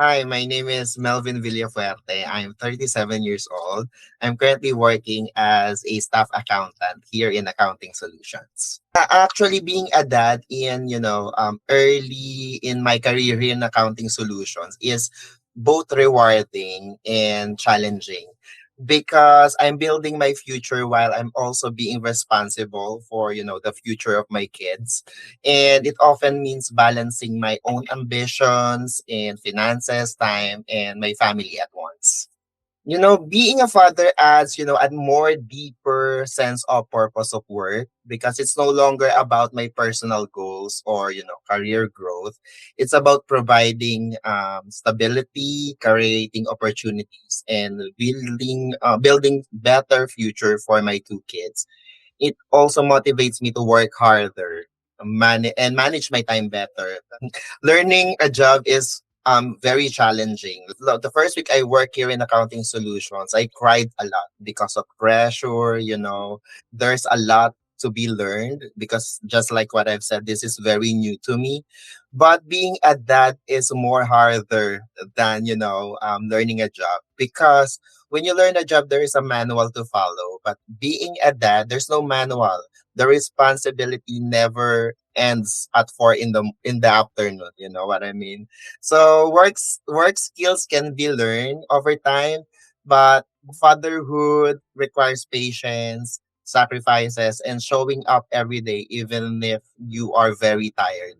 Hi, my name is Melvin Villafuerte. I'm 37 years old. I'm currently working as a staff accountant here in Accounting Solutions. Actually, being a dad early in my career here in Accounting Solutions is both rewarding and challenging because I'm building my future while I'm also being responsible for, the future of my kids. And it often means balancing my own ambitions and finances, time, and my family at once. Being a father adds, a more deeper sense of purpose of work because it's no longer about my personal goals or, career growth. It's about providing stability, creating opportunities, and building better future for my two kids. It also motivates me to work harder, and manage my time better. Learning a job is very challenging. The first week I work here in Accounting Solutions, I cried a lot because of pressure. There's a lot to be learned because just like what I've said, this is very new to me. But being a dad is more harder than learning a job because when you learn a job, there is a manual to follow. But being a dad, there's no manual. The responsibility never ends at 4 in the afternoon. You know what I mean? So work skills can be learned over time, but fatherhood requires patience, sacrifices, and showing up every day, even if you are very tired.